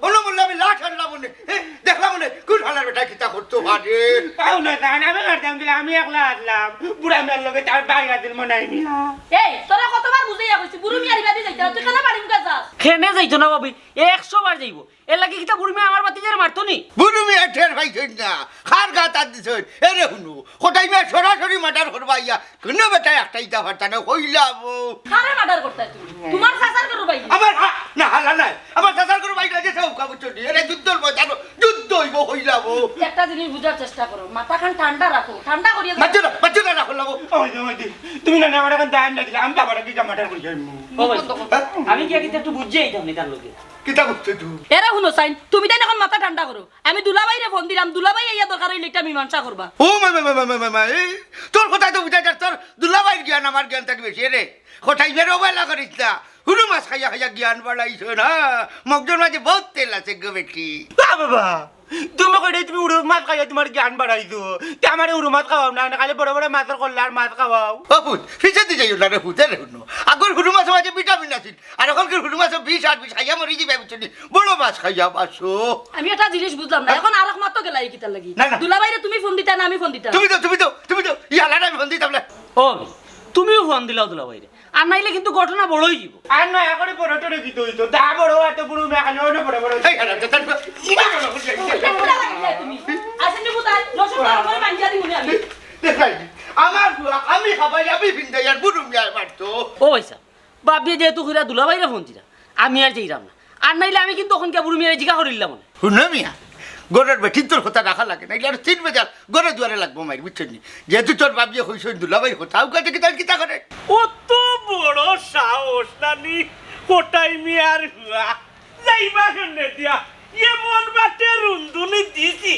হলো বললে আমি লাশ আনলাম মনে দেখলাম মনে কোন হালার বেটা কিতা করতো বাজে তাও না জান আমি করতাম দিলে আমি একলা আসলাম বুড়া মেয়ের লগে তার বাইরা দিল মনে হয় মিয়া এই তোরা কতবার বুঝাইয়া কইছি বুড়ো মিয়ারি বাদি যাইতা তুই কেন পারিম কাজা খেনে যাইতো না বাবি 100 বার যাইবো এর লাগি কিতা বুড়ি মেয়ে আমার বাতিজারে মারতো নি বুড়ো মিয়া ঠের পাইছেন না খার গা তার দিছেন এরে শুনু কোটাই মিয়া সরাসরি মার্ডার করবা ইয়া কোন বেটা একটা ইটা ফারতা না কইলাম কারে মার্ডার করতে তুমি তোমার সাসার করো ভাই আমার না হালা নাই আমার সাসার করে বাইক আছে সব কাগজ চলি এরে যুদ্ধর ময়দান যুদ্ধ হইব কইলাম একটা জিনিস বুঝার চেষ্টা করো মাথা খান ঠান্ডা রাখো ঠান্ডা করিয়া বাচ্চা না রাখলাম ওই তুমি না আমার এখন দাম না দিলে আমি বাবাটা কি জামাটার করি ও ভাই আমি কি আগে একটু বুঝিয়ে আইতাম নি তার লগে কিতা করতে তুই এরা হুনো সাইন তুমি তাই এখন মাথা ঠান্ডা করো আমি দুলাভাইরে ফোন দিলাম দুলাভাই আইয়া দরকার হইলে একটা মীমাংসা করবা ও মা তোর কথা তো বুঝাই তোর দুলাভাইয়ের জ্ঞান আমার জ্ঞান থাকবে সে রে কোথায় বেরোবেলা করিস না হুরু মাছ খাইয়া খাইয়া জ্ঞান বাড়াইছ না মগজের মাঝে বহুত তেল আছে গো বেটি বাবা তুমি কইলে তুমি উড়ো মাছ খাইয়া তোমার জ্ঞান বাড়াইছো তে আমারে উড়ো মাছ খাওয়াও না খালি বড় বড় মাছের কল্লার মাছ খাওয়াও বাপুত ফিসাতে যাইও না রে হুতে রে হুনো আগর হুরু মাছ মাঝে ভিটামিন আছে আর এখনকার হুরু মাছ 20 খাইয়া মরি যাবে বুঝলি বড় মাছ খাইয়া বাসো আমি একটা জিনিস বুঝলাম না এখন আরেক মাত্র গেলাই কিতার লাগি দুলাভাইরে তুমি ফোন দিতা না আমি ফোন দিতা তুমি তো ইয়ালাটা আমি ফোন দিতাম না ও ভাই তুমিও ফোন দিলাও দুলা ভাইরে আর নাইলে কিন্তু ঘটনা বড়ই যাব আর না এখন বড় টরে কি হইতো দা বড় এত বড় মেখানো না বড় বড় এই হারাম তো তুমি আসেন বুতাই রসুন করে মাঞ্জা দিমুনি আমি দেখাই আমার আমি খাবাই আমি বিন্দাই আর বুড়ুম যায় মারতো ও ভাইসা বাপ যেহেতু কইরা দুলা ভাইরে ফোন দিরা আমি আর যাইরাম না আর নাইলে আমি কিন্তু তখন কে বুড়ি মেয়ে জিগা করিলাম মনে শুনো মিয়া গরের বেঠির তোর কথা রাখা লাগে না আর 3 বাজার গরে দুয়ারে লাগবো মাইর বুঝছেন নি যেহেতু তোর বাপ যে হইছ দুলাভাইয়ের কথা ও কাছে কি তার কিতা করে কত বড় সাহস নানি কোটাই মিয়ার যাইবা কেনে দিয়া এমন বাটে রুন্দুনি দিছি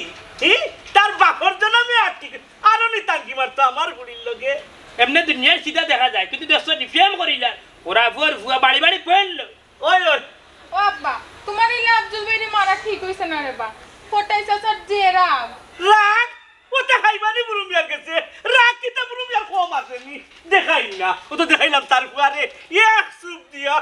তার বাপর জন্য আমি আটকে আর নি তাঙ্কি মারতো আমার গুড়ির লগে এমনি দুনিয়ার সিধা দেখা যায় কিন্তু দেশ ডিফেম করিলা ওরা ভুয়া বাড়ি বাড়ি পড়ল ওই ওই ও আব্বা তোমার ইলে আব্দুল ভাইরে মারা ঠিক হইছে না রে বা ফটাই চাচার যে রাগ রাগ ওটা খাইবানি বুরুমিয়ার কাছে রাগ কিতা বুরুমিয়ার কম আসেনি দেখাই না ও তো দেখাইলাম তার ফুয়ারে এক সুপ দিয়া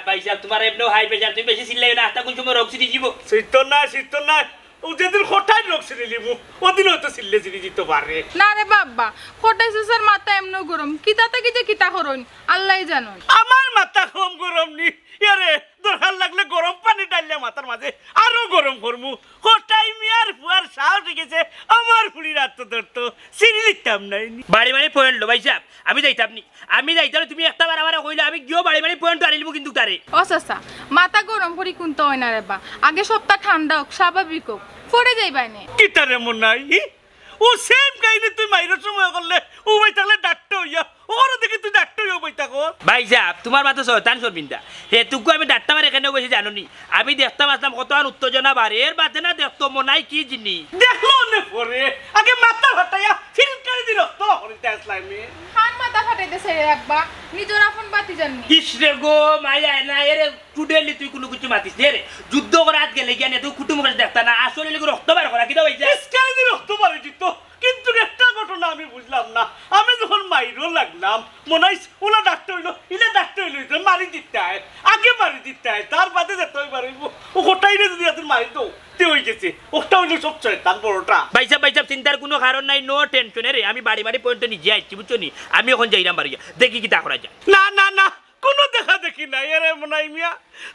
ভাইসা তোমার এমনিও হাই প্রেসার তুমি বেশি চিল্লাই না তা কোন সময় রক্সি দি জীব শীত না ও যেদিন হঠাৎ রোগ সিঁড়ি লিবু ওদিন হয়তো সিল্লে সিঁড়ি দিতে পারে না রে বাবা ফটাই চাচার মাথা এমন গরম কিতাতে কি যে কিতা করুন আল্লাহই জানেন আমার মাথা কম গরম নি আরে দরকার লাগলে গরম পানি ডাললে মাথার মাঝে আরো গরম করমু হঠাৎ মিয়ার ফুয়ার সাহস গেছে আমার ফুড়ির হাত ধরতো সিঁড়ি লিখতাম নাই বাড়ি বাড়ি পয়েন্ট লো ভাইসা আমি যাইতাম নি আমি যাইতাম তুমি একটা বার আবার কইলে আমি গিয়েও বাড়ি বাড়ি পয়েন্ট আনি লিবো কিন্তু তারে ও চাচা মাথা গরম করি কোনটা হয় না রে বা আগে সপ্তাহ ঠান্ডা হোক স্বাভাবিক হোক পড়ে যাইবাই নে কিতারে মন নাই ও সেম কাহিনী তুই মাইরের সময় করলে ও ভাই তাহলে ডাক্তার হইয়া ওর দেখি তুই ডাক্তার হইয়া বই থাকো ভাইসা তোমার মাথা শয়তান শর্মিন্দা হেতুকু আমি ডাক্তার মার এখানেও বসে জানো নি আমি দেখতাম আসলাম কত আর উত্তেজনা বাড়ে এর বাদে না দেখতো মনাই কি জিনিস দেখলো নে পরে আগে মাথা ফাটাইয়া ফিলকারি দি রক্ত করিতে আসলাম খান মাথা ফাটাইতেছে রে আব্বা নিজের আপন বাতি জাননি ইসরে গো মায়া না এরে টুডেলি তুই কোনো কিছু মাতিস নে রে যুদ্ধ করাত গেলে গিয়া তুই কুটুম করে দেখতা না আসলে লিখে রক্ত বার করা কিনা ভাইসা ফিলকারি দি রক্ত মারি দিত কিন্তু একটা ঘটনা আমি বুঝলাম না আমি যখন মাইরও লাগলাম মনে হয় ওলা ডাক্তার হইলো ইলে ডাক্তার হইলো মারি দিতে হয় আগে মারি দিতে হয় তার বাদে যেতে হয় মারিব ও গোটাই রে যদি তুই মারি তো তে হয়ে গেছে ওটা হইলো সব শয়তান বড়টা ভাইসা চিন্তার কোনো কারণ নাই নো টেনশন রে আমি বাড়ি বাড়ি পয়েন্ট নিজে আইছি বুঝছো নি আমি এখন যাইরাম বাড়ি দেখি কি তা করা যায় না কোনো দেখা দেখি নাই আরে মনাই মিয়া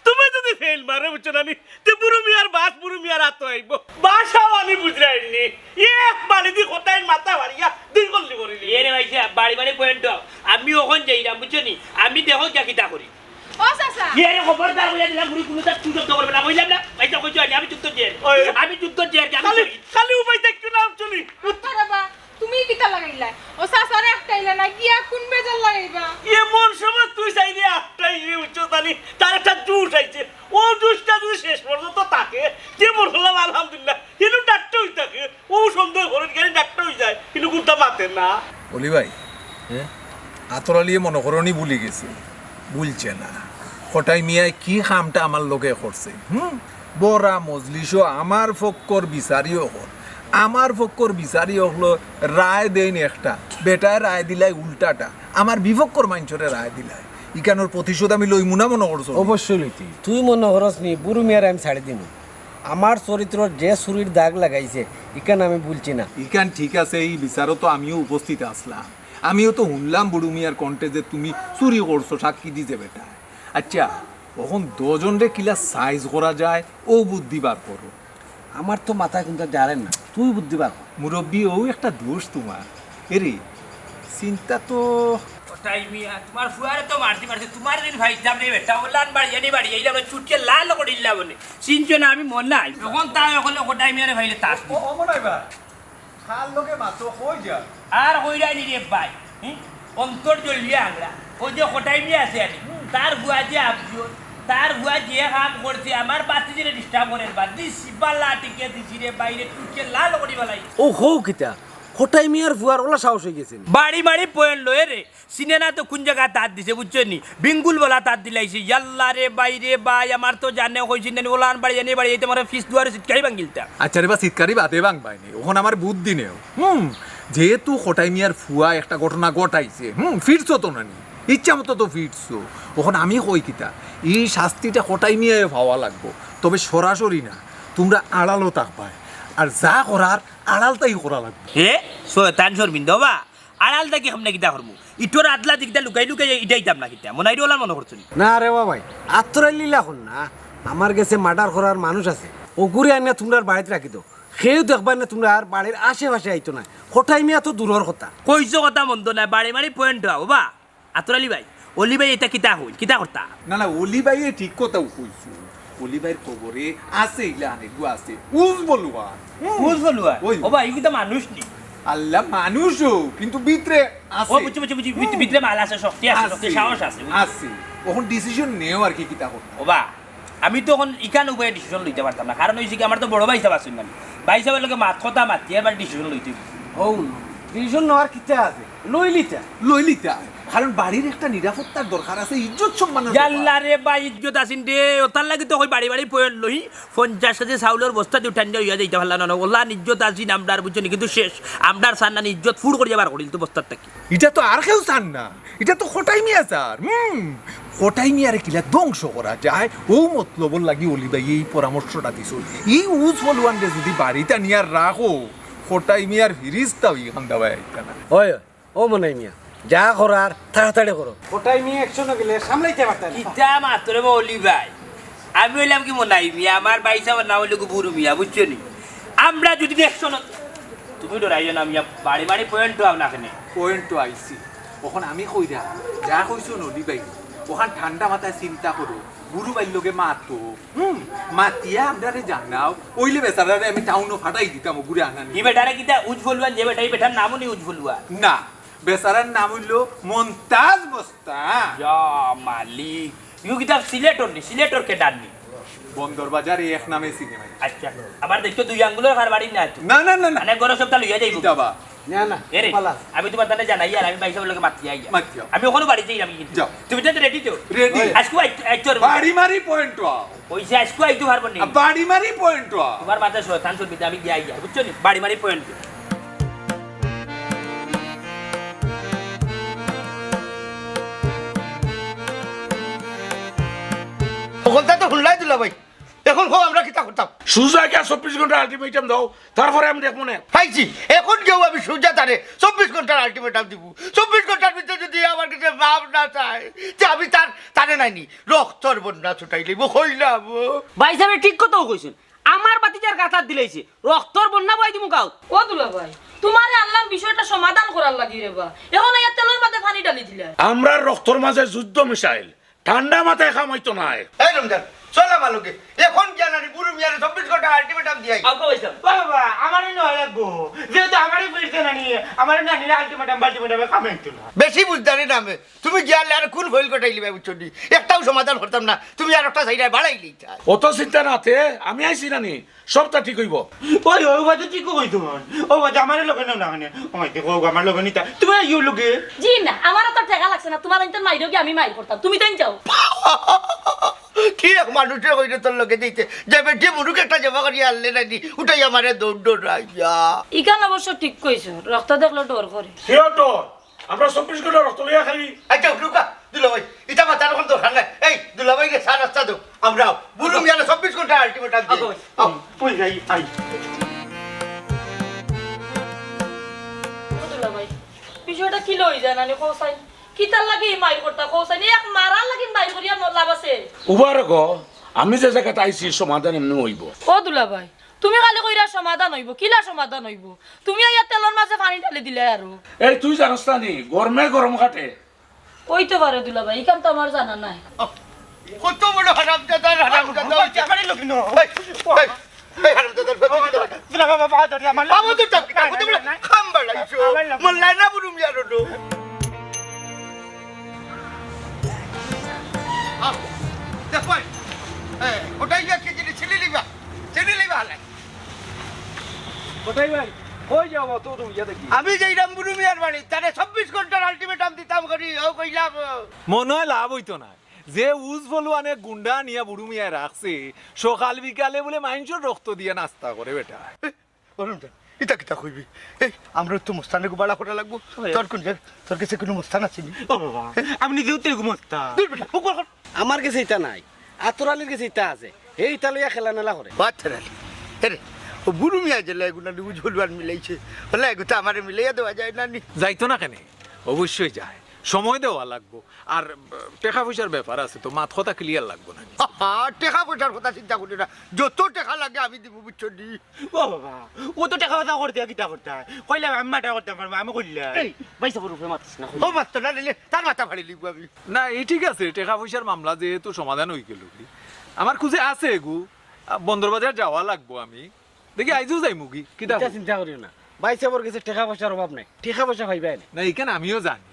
তুমি যদি ফেল মারে বুঝছো না তে বুড়ো মিয়ার বাস বুড়ো মিয়ার হাত আইব বাসাও আমি বুঝরাইনি এক বাড়ি দি কোটাই মাথা বাড়িয়া দুই গল্লি করিলি এরে ভাইসা বাড়ি বাড়ি পয়েন্ট আমি এখন যাইরাম বুঝছো নি আমি দেখো যা কি তা করি ও চাচা এরে খবরদার হইয়া দিলাম বুড়ি কোনো তার চুপ করবে না কইলাম না ভাইসা কইছো আমি যুদ্ধ জের আমি যুদ্ধ জের খালি খালি উপায় দেখতে নাম চলি উত্তর বাবা তুমি কিতা লাগাইলা ও চাচারে একটাইলা না গিয়া কোন বেজার লাগাইবা এমন সময় তুই চাইলে একটাই উচ্চ জানি তার একটা জুস আইছে ও জুসটা যদি শেষ পর্যন্ত থাকে যেমন হলাম আলহামদুলিল্লাহ কিন্তু ডাক্তার হই থাকে ও সন্দেহ করে গেলে ডাক্তার হয়ে যায় কিন্তু কোনটা মাতে না বলি ভাই আতরালিয়ে মনে করনি ভুলে গেছে ভুলছে না হঠাই মিয়ায় কি কামটা আমার লোকে করছে বড়া মজলিসও আমার ফক্কর বিচারিও হল আমার ফক্কর বিচারি হলো রায় দেন একটা বেটায় রায় দিলাই উল্টাটা আমার বিভক্কর মাঞ্চরে রায় দিলাই ইকানোর প্রতিশোধ আমি লইমু না মনে করছো? অবশ্যই লইতি তুই মনে করস নি বুড়ো মেয়ের আমি ছাড়ি দিন আমার চরিত্র যে ছুরির দাগ লাগাইছে ইকান আমি বলছি না। ইকান ঠিক আছে, এই বিচারও তো আমিও উপস্থিত আসলাম। আমিও তো শুনলাম বুড়ু মিয়ার কণ্ঠে যে তুমি চুরি করছো, সাক্ষী দিতে বেটা। আচ্ছা তখন দুজনরে কিলা সাইজ করা যায় ও বুদ্ধি বার করো। আমার তো মাথায় কিন্তু জানেন না, তুই বুদ্ধি পার মুরব্বী ও একটা দোষ তোমার। এরে চিন্তা তো কোটাই মিয়া তোমার ফুয়ারে তো মারতে মারতে তোমার দিন ভাই দাম রে বেটা ওলান বাড়ি জানি বাড়ি এইলা বলে চুটকে লাল করে দিলা বলে চিনছো না আমি মন নাই এখন তাও এখন কোটাই মিয়ারে ভাইলে তাস খাল লোকে মাত্র কই যা আর হইরাই নি রে ভাই অন্তর জ্বলিয়ে আংরা ওই যে কোটাই মিয়া আছে আনি তার বুয়া যে আপজো তার বুয়া যে কাম করছে আমার বাতি যে ডিস্টার্ব করেন বাদ দিছি বালা টিকে দিছি রে বাইরে চুটকে লাল করে বলাই ও হো কিতা হঠাই মিয়ার ফুয়ার ওলা সাহস হয়ে গেছে বাড়ি বাড়ি পয়েন্ট লয়ে রে সিনেনা তো কোন জায়গা তার দিছে বুঝছো নি বিঙ্গুল বলা তার দিলাইছে ইয়াল্লা রে বাইরে বাই আমার তো জানে হইছিন না ওলান বাড়ি জানি বাড়ি এই তোমার ফিস দুয়ারে সিটকারি বাঙ্গিলতা আচ্ছা রে বা শীতকারি বাদে বাং পাইনি ওখানে আমার বুদ্ধি নেও। যেহেতু খোটাই মিয়ার ফুয়া একটা ঘটনা ঘটাইছে ফিরছো তো না নি ইচ্ছা মতো তো ফিরছো। ওখানে আমি কই কিতা এই শাস্তিটা খোটাই মিয়ায় পাওয়া লাগবো, তবে সরাসরি না, তোমরা আড়ালও থাকবাই আর যা করার আড়ালটাই করা লাগবে। হে শয়তান শর্মিন্দা বা আড়াল দেখি হামনা কিতা করমু ইটোর আদলা দিকটা লুকাই লুকাই ইটাইতাম না কিতা মনে আইডি ওলান মনে করছো নি না রে বাবাই আত্মরাই লীলা হন না আমার কাছে মার্ডার করার মানুষ আছে ও ঘুরে আনিয়া তোমরা বাড়িতে রাখি দো সেও দেখবার না তোমরা আর বাড়ির আশেপাশে আইতো না হঠাই মিয়া তো দূরের কথা কইছো কথা মন্দ না বাড়ি বাড়ি পয়েন্ট হও বা আতরালি ভাই অলি ভাই এটা কিতা হই কিতা করতা না না অলি ভাই ঠিক কথাও কইছো। অলি ভাইয়ের খবরে আছে ইলা আনেগু আছে উজ বলুয়া বুঝ বলুয়া ওই। ও ভাই কিতা মানুষ নি আল্লাহ মানুষও কিন্তু ভিতরে ও আছে বুঝছি বুঝছি বুঝছি ভিতরে মাল আছে শক্তি আছে শক্তি সাহস আছে আছে ওখন ডিসিশন নেও আর কি কিতা করতে। ও বা আমি তো এখন ইকান উপায়ে ডিসিশন লইতে পারতাম না কারণ হইছে কি আমার তো বড় ভাই হিসাব আছেন মানে ভাই হিসাবের লগে মাত কথা মাতি এবার ডিসিশন লইতে ও ডিসিশন নেওয়ার কিতা আছে লইলিতা লইলিতা কারণ বাড়ির একটা নিরাপত্তার দরকার আছে, ইজ্জত সম্মান। জাল্লা রে বা ইজ্জত আসিন রে ওতার লাগি তো কই বাড়ি বাড়ি পয়েন্ট লই 50 কেজি চাউলের বস্তা দি উঠান দিয়া যাইতে পারলা না ওলা ইজ্জত আসিন আমদার বুঝছনি কিন্তু শেষ আমদার সান্নানি ইজ্জত ফুড় করে যাবার করিল তো বস্তার টাকি এটা তো আর কেউ চান না, এটা তো খোটাই মিয়া স্যার। খোটাই মিয়ারে কিলা ধ্বংস করা যায় ও মতলবর লাগি অলি ভাই এই পরামর্শটা দিছ। এই উজ বলুয়ানরে যদি বাড়িতে নিয়ে রাখো খোটাই মিয়ার ফিরিস্তা ওইখান দেওয়া আইতা না। ওই ও মনাই মিয়া যা করার তাড়াতাড়ি করো হঠাই মিয়া একশো গেলে সামলাইতে পারতাম কিতা মাত্র বলি ভাই আমি হইলাম কি মনাই মিয়া আমার ভাই সাহেব নাম হইলো বুড়ু মিয়া বুঝছনি আমরা যদি দেখছন তুমি ডরাইও না মিয়া বাড়ি বাড়ি পয়েন্ট তো আপনা কেনে পয়েন্ট তো আইসি ওখানে আমি কইরা যা কইছো নদী ভাই ওখান ঠান্ডা মাথায় চিন্তা করো বুড়ু বাইর লোকে মাতো মাতিয়া আমরা জানাও ওইলে বেচারারে আমি টাউনও ফাটাই দিতাম ঘুরে আনানি। এই বেটারে কিতা উজফুলওয়ান যে বেটা এই বেটার নামও নেই উজফুলওয়ান না বেচারার নাম হইল মন্তাজ মোস্তান। ইয়া মালিক ইউ কিতা সিলেটর কে ডাননি বন্দর বাজারে এক নামে সিনেমা। আচ্ছা আবার দেখছো দুই আঙ্গুলের ঘর বাড়ি না তো না না না না মানে গরো সপ্তাহ লইয়া যাইব যাবা না না এরে পালা আমি তোমার তানে জানাই আর আমি ভাই সাহেবের লগে মাতি আইয়া মাতি যাও। আমি ওখানে বাড়ি যাই আমি কিন্তু যাও। তুমি তো রেডি তো Ready। আজকে আইতো বাড়ি মারি পয়েন্ট ওইসে আজকে আইতো পারবো নি বাড়ি মারি পয়েন্ট তোমার মাথায় শয়তান চলবি আমি গিয়ে আইয়া বুঝছো নি বাড়ি মারি পয়েন্ট ওখানটা তো হুল্লাই দিলা ভাই, এখন হোক আমরা কিতা করতাম। সুজাকে 24 ঘন্টা আলটিমেটাম দাও তারপরে আমি দেখবো না পাইছি এখন কেউ আমি সুজা তারে 24 ঘন্টার আলটিমেটাম দিব। 24 ঘন্টার ভিতরে যদি আমার কাছে ভাব না চায় যে আমি তারে নাইনি রক্তর বন্যা ছুটাই লইব কইলাম। ভাই সাহেব ঠিক কথাও কইছেন আমার বাতিজার গাথার দিলাইছে রক্তর বন্যা বই দিমু গাও ও দুলা ভাই তোমারে আনলাম বিষয়টা সমাধান করার লাগি রে বা এখন এই তেলের মাঝে পানি ডালি দিলা আমরা রক্তর মাঝে যুদ্ধ মিশাইল ঠান্ডা মাথায় খামাইতো নাই এই রমজান চল আমার লোকে এখন জানানি বুড়ো মিয়ারে 24 ঘন্টা আলটিমেটাম দিয়াই। আউকা ভাই সাহেব বাবা আমারই নয় লাগবো যেহেতু আমারই ফিরতে নানি আমার নানিরা আলটিমেটাম খামাইতো না বেশি বুঝদারি নামে তুমি গিয়ালে আর কোন ভইল কটাই লিবা বুঝছো নি, একটাও সমাধান করতাম না, তুমি আর একটা সাইডায় বাড়াই লইতা। অত চিন্তা নাতে আমি আইছি নানি সবটা ঠিক হইব ওই ওই বাজে ঠিক কই তোমার ও বাজে আমার লগে না না ওই দেখো আমার লগে নিতা তুমি ইউ লগে জি না আমার তো টাকা লাগছে না তোমার আনতে মাইরো কি আমি মাইর করতাম তুমি তাই যাও কি এক মানুষের কইলে তোর লোকে দিতে যে বেটি মুরুক একটা জমা করিয়া আনলে নানি উঠাই আমারে দৌড় রাইয়া। ইকান অবশ্য ঠিক কইছো রক্ত দেখলে ডর করে সিওটো আমরা 24 ঘন্টা রক্ত লইয়া খালি। আচ্ছা রুকা দুলাভাই এটা মাথার এখন দরকার নাই এই দুলাভাই রে সার রাস্তা দাও আমরাও বুড়ো মিয়ারে 24 ঘন্টা আলটিমেটাম দিই ওই যাই আই ও দুলাভাই বিষয়টা কি লই যায় নানি কোসাই কিতার লাগি মাইর করতা কোসাই এক মারার লাগি মাইর করিয়া লাভ আছে উবার গো আমি যে জায়গাত আইছি সমাধান এমনি হইব ও দুলাভাই তুমি খালি কইরা সমাধান হইব কিলা সমাধান হইব তুমি আইয়া তেলর মাঝে পানি ঢালি দিলে আৰু এই তুই জানোস না নি গরমে গরম কাটে কইতে পারে দুলাভাই ইকাম তো আমার জানা নাই কত বড় হারামজাদা হারামজাদা চাকরি লোক ন এই হারামজাদার না বাবা বাবা ধরে আমার আমো তো টাকা কত বড় খাম বাড়াইছো মোল্লাই না বুড়ো মিয়া রোডো দেখো ওটাই কি জিনিস ছেলে লিবা হালাই কোথায় ভাই কই যাবো তো তুমি ইয়া দেখি আমি যাইরাম বুড়ো মিয়ার বাড়ি তারে 24 ঘন্টার আলটিমেটাম দিতাম করি ও কইলাম মনে হয় লাভ হইতো না যে উজ বলুয়ানে গুন্ডা নিয়ে বুড়ু মিয়ায় রাখছে সকাল বিকালে বলে মানুষের রক্ত দিয়ে নাস্তা করে বেটা অরুণজন ইটা কিটা কইবি এই আমরা তো মুস্তানে গোবালা করা লাগবো তোর কোন তোর কাছে কোনো মুস্তান আছে নি ও বাবা আমি নিজেও তেল ঘুমোতা দূর বেটা পুকুর কর আমার কাছে ইটা নাই আতরালির কাছে ইটা আছে এই ইটা লইয়া খেলা নেলা করে বাত রে আরে ও বুড়ো মিয়া জেলা এগুলা নিউজ হলবার মিলাইছে বলে এগুতা আমারে মিলাইয়া দেওয়া যায় না নি যাইতো না কেন অবশ্যই যায় সময় দেওয়া লাগবো আর টাকা পয়সার ব্যাপার আছে তো মাথ কথা ক্লিয়ার লাগবো না টাকা পয়সার কথা চিন্তা করি না যত টাকা লাগে আমি দিব বুঝছো নি ও বাবা ও তো টাকা কথা করতে কিটা করতে কইলা আমি মাটা করতে পারবো আমি কইলা পয়সা বড় উপরে মাতিস না ও মাত্র না নিলে তার মাথা ফাড়ি লিখবো আমি না এই ঠিক আছে টাকা পয়সার মামলা যেহেতু সমাধান হয়ে গেল আমার খুঁজে আছে এগু বন্দরবাজার যাওয়া লাগবো আমি দেখি আইজও যাই মুগি কিতা ইটা চিন্তা করিও না ভাই সাহেবের কাছে টাকা পয়সার অভাব নাই টাকা পয়সা পাইবাই না না এখানে আমিও জানি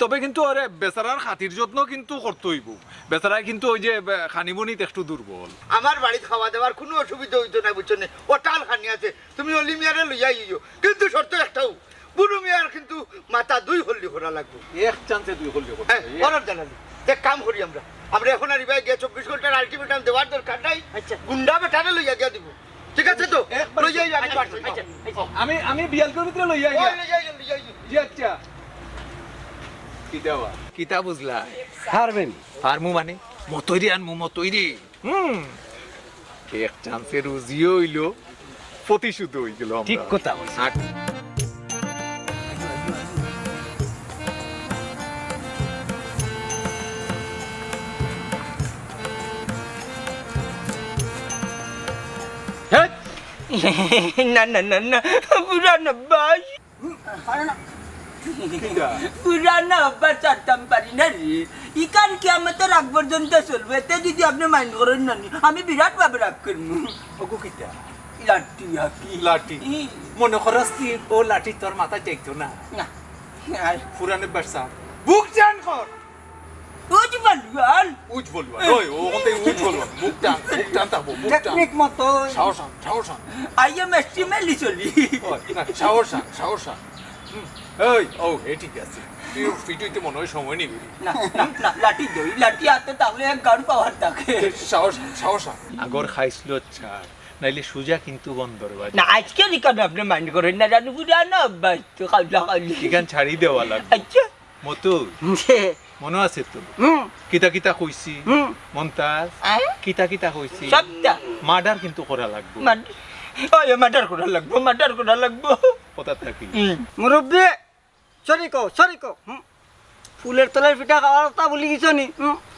তবে কিন্তু ওরে বেচারার খাতির যত্ন কিন্তু করতে হইব বেচারায় কিন্তু ওই যে খানিবনিত একটু দুর্বল আমার বাড়িতে খাওয়া দাওয়ার কোনো অসুবিধা হইতো না বুঝছো না ও টাল খানি আছে তুমি অলি মিয়ারে লইয়া ইয়ো কিন্তু শর্ত একটাও বুড়ো মিয়ার কিন্তু মাথা দুই হল্লি করা লাগবে এক চান্সে দুই হলে হ্যাঁ অরব জানালি দেখ কাম করি আমরা এখন আর ইবাই গিয়ে 24 ঘন্টার আলটিমেটাম দেওয়ার দরকার নাই গুন্ডা বেটারে লইয়া গিয়া দিব ঠিক আছে তো লইয়া আমি পারছি আমি বিয়ালকের ভিতরে লইয়া ওই লইয়া জি আচ্ছা কিতাবা কিতা বুঝলা হারবেন ফার্মু মানে মতইরি আনমু মতইরি এক চান্সে রুজিও হইলো প্রতিশোধ হয়ে গেল ঠিক কথা বলছ। না না না না পুরানো বাস পুরানো আব্বাস চারতাম পারি না রে ইকান কি আমাদের রাগ পর্যন্ত চলবে এতে যদি আপনি মাইন্ড করেন না আমি বিরাট ভাবে রাগ করবো ওগো কিতা লাঠি হাকি লাঠি মনে করস কি ও লাঠি তোর মাথা চাইতো না না পুরানে বাসা বুক জান কর উজ বলবাল উজ বলবা ওই ও কোনতে উজ বলবা বুক টান তাবো বুক টান টেকনিক মতো সাহসান আই এম এস্টিমেলি চলি ওই না সাহসান ওই ও এ ঠিক আছে তুই ফিটুইতে মনে হয় সময় নিবি না না লাঠি দই লাঠি হাতে তাহলে এক গান পাওয়ার থাকে সাহসান আগর খাইছিল ছাড় নাইলে সুজা কিন্তু বন্দর বাজে না আজকে নিকান আপনি মাইন্ড করেন না জানি পুরানো আব্বাস তো খাওয়া খাওয়া এখান ছাড়ি দেওয়া লাগবে আচ্ছা মতো মনে আছে তো কিতা কইছি মন্তাজ কিতা কইছি সবটা মার্ডার কিন্তু করা লাগবে ওই মাটার করা লাগবো কথা থাকি মুরব্বি সরি কো ফুলের তলার পিঠা খাওয়ার কথা বলি গেছো নি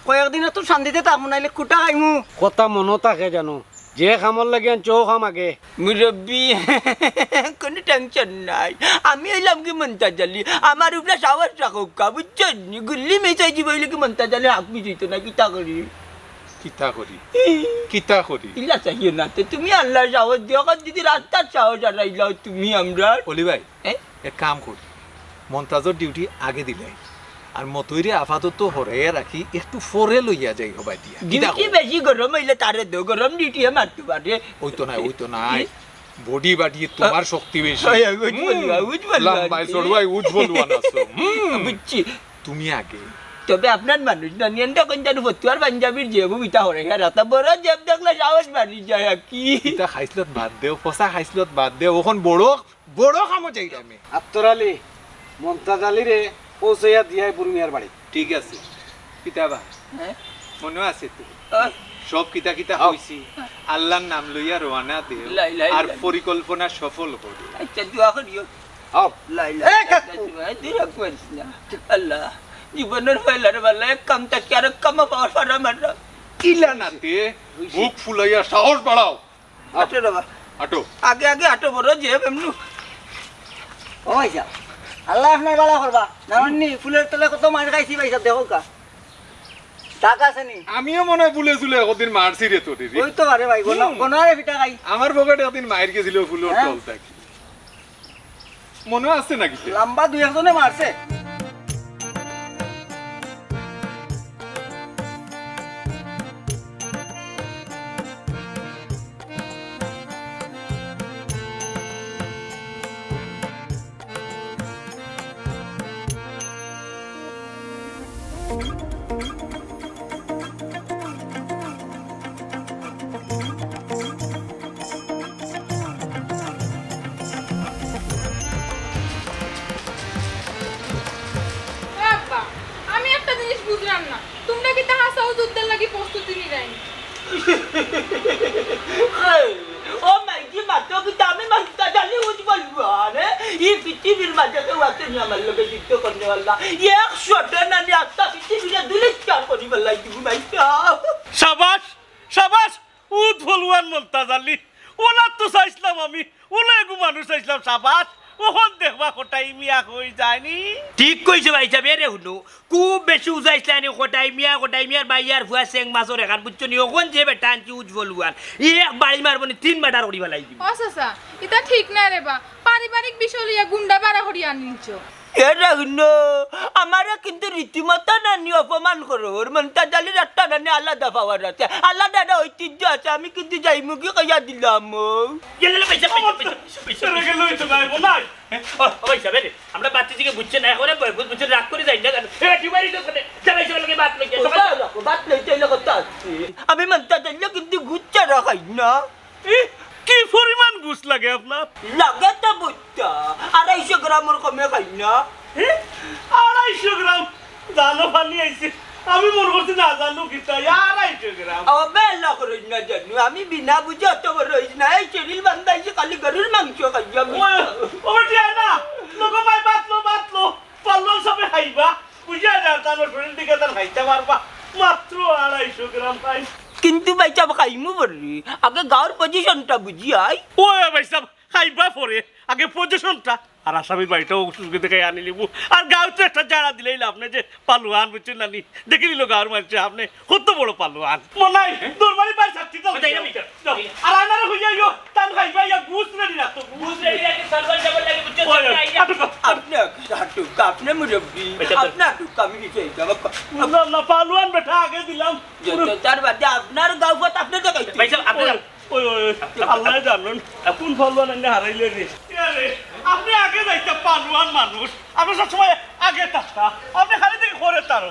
কয়েকদিনে তো শান্তিতে থাকবো নাইলে কুটা খাইমু কথা মনো থাকে জানো যে খামর লাগে চৌ খাম আগে মুরব্বী কোনো টেনশন নাই আমি এলাম কি মন্তাজ আলি আমার উপরে সাহস রাখো বুঝছেন গুল্লি মেসাই জীবইলে কি মন্তাজ আলি হাক মিশাইতো না কিতা করি ইলা চাইও না তো তুমি আল্লাহর সাহস দিও যদি রাস্তার সাহস হারাইলাও তুমি আমরা অলি ভাই এক কাম করি মন্তাজর ডিউটি আগে দিলে আর মতইরে আপাতত হরাইয়া রাখি একটু ফরে লইয়া যাই হবাই দিয়া ডিউটি বেশি গরম হইলে তারে দো গরম ডিউটি মারতে পারে ওই তো নাই বডি বাড়িয়ে তোমার শক্তি বেশি লম্বাই চড়ুয়াই উজ বলুয়া নাছো বুঝছি তুমি আগে তবে আপনার মানুষ না নিয়ন তখন জানো ফতুয়ার পাঞ্জাবির জেবু বিতা হরে রাতা বড় জেব দেখলে সাহস বাড়ি যায় কি ইটা খাইছিলত বাদ দেও পচা খাইছিলত বাদ দেও ওখন বড় কামো যাই আমি আত্তরালি মন্তাজ আলী রে পৌঁছাইয়া দিয়াই বুড়ি মিয়ার বাড়ি ঠিক আছে কিতাবা হ্যাঁ মনে আছে তো আহ, সব কিতা কিতা হইছি আল্লাহর নাম লইয়া রওনা দিও লাই, লাই, আর লাই। পরিকল্পনা সফল করো আচ্ছা দোয়া করিও আও আল্লাহ জীবনের পয়লার বেলা এক কাম থাকি আর কাম পাওয়ার পারা মারা কিলা নাতে বুক ফুলাইয়া সাহস বাড়াও আটো বাবা আটো আগে আগে আটো বড় যে এমনি ও ভাইসা আল্লাহ আপনার বালা করবা জানি ফুলের তলে কত মার খাইছি ভাইসা দেখো কা টাকা আছে নি আমিও মনে হয় ভুলে চুলে একদিন মারছি রে তোরে রে। ওই তো পারে ভাই কোনারে পিঠা খাই আমার পকেটে একদিন মায়ের গেছিল ফুলের হ্যাঁ। তল থাকি মনে আছে নাকি তে? লম্বা দুই একজনে মারছে আব্বা আমি একটা জিনিস বুঝলাম না তোমরা কি তাহা সহ যুদ্ধের লাগি প্রস্তুতি নিরাইনি ও মাইজি মাতো কি আমি মাস্তা জানি উজ বলবো আরে এই পৃথিবীর মাঝে কেউ আছে নি আমার লোকে যুদ্ধ করতে পারলা একশোটা না নি আত্মা পৃথিবীরে দুলিশ্চার করি বললাই তুমি মাইতা সাবাস সাবাস উদ ফলুয়ান মন্তাজ আলী ওলা তো চাইছিলাম আমি ওলা এগু মানুষ চাইছিলাম সাবাস ওখন দেখবা কোটাই মিয়া কই যায়নি ঠিক কইছে ভাই সাহেব এরে শুনো খুব বেশি উজাইছে আনি কোটাই মিয়ার বাইয়ার ভুয়া সেং মাছর এখান বুঝছো নি ওখন যে বেটা আনছি উজ্জ্বল হুয়ান এক বাড়ি মারবনি 3 বেটার করি ফেলাই দিবি ও চাচা এটা ঠিক না রে বা পারিবারিক বিষয় লিয়া গুন্ডা বাড়া করি আনিছো এরে শুনো আমারে কিন্তু রীতিমতো নানি অপমান করো ওর মনটা জালির একটা নানি আলাদা পাওয়ার আছে আলাদা একটা ঐতিহ্য আছে আমি কিন্তু যাইমুখী কইয়া দিলাম আমরা বাচ্চা থেকে বুঝছে না এখন বুঝছে রাগ করে যাই না আমি মনটা জানলে কিন্তু ঘুরছে রাখাই না কি পরিমাণ ঘুষ লাগে আপনার লাগে তো বুঝতা 250 গ্রামের কমে খাই না 250 গ্রাম জানো পানি আইছে আমি মনে করছি না জানো কি তাই 250 গ্রাম বেলা করে না জানো আমি বিনা বুঝে অত বড় হইছি না এই শরীর বান্ধাইছে খালি গরুর মাংস খাইয়া ও টিয়া না লোক ভাই বাতলো পাল্লো সবে খাইবা বুঝা যা তার শরীর দিকে তার খাইতে পারবা মাত্র 250 গ্রাম পাই কিন্তু ভাই চাপ খাইমু বলি আগে গাঁর পজিশনটা বুঝি আই ও ভাই সাহেব খাইবা পরে আগে পজিশনটা আর আসামির বাড়িটাও সুযোগ দেখে আনি লিবু আর গাঁওতে একটা জাড়া দিলেই লাভ নেই যে পালুয়ান বুঝছেন নানি দেখে নিল গাঁর মানুষ আপনি কত বড় পালুয়ান মনাই তোর বাড়ি পাই থাকছি তো আর আনারে হইয়া গো তান খাইবা ইয়া গুছ রেডি রাখতো গুছ রেডি রাখি সার্ভার যাবার লাগে বুঝছেন আপনি আপনি মুরব্বি আপনি আমি কিছু না পালুয়ান বেটা আগে দিলাম তার বাদে আপনার গাঁও পথ আপনি দেখাইতে ভাই সাহেব আপনি ওই আল্লাহ জানুন কোন পালুয়ান এনে হারাইলে রে আপনি আগে যাইতে পালুয়ান মানুষ আপনি সবসময় আগে থাকতা আপনি খালি দেখে করে তার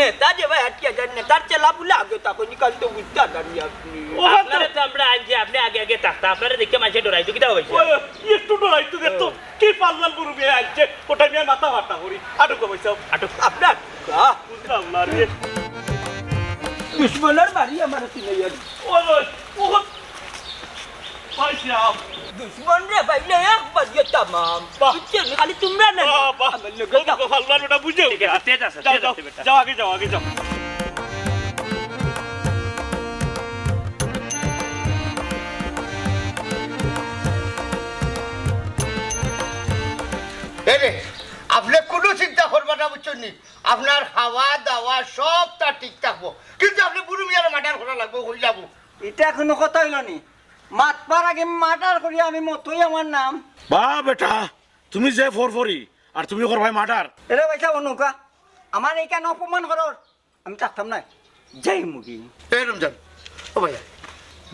নেতা যে ভাই আটকে যান নেতার চেলা বলে আগে তখন নিকাল তো বুঝতে জানি আপনি আপনারা তো আমরা আনছি আপনি আগে আগে থাকতা আপনারা দেখে মানুষের ডরাইতো কিটা হয়েছে একটু ডরাইতো দেখতো কি পালুয়ান বুড়ো মেয়ে আসছে ওটা নিয়ে মাথা মাথা করি আটক পয়সা আটক আপনার বুঝলাম না রে দুশ্মনের বাড়ি আমার চিনে পয়সা দুশ্মন রে ভাই না একবার যে তামাম বুঝছেন খালি তোমরা না আমার লোকে পালুয়ান ওটা বুঝে তেজ আছে যাও আগে যাও আগে যাও রে আপনি কোনো চিন্তা করবেন না বুঝছেন নি আপনার খাওয়া দাওয়া সব তার ঠিক থাকবো কিন্তু আপনি বুড়ো মিয়ার মাটার করা লাগবো হয়ে যাবো এটা কোনো কথা হইল নি মাতবার আগে মাটার করি আমি মতই আমার নাম বা বেটা তুমি যে ফরফরি আর তুমি কর ভাই মাটার এরে ভাইসা অনুকা আমার এইখানে অপমান করার আমি থাকতাম না যাই মুগি এই রমজান ও ভাইয়া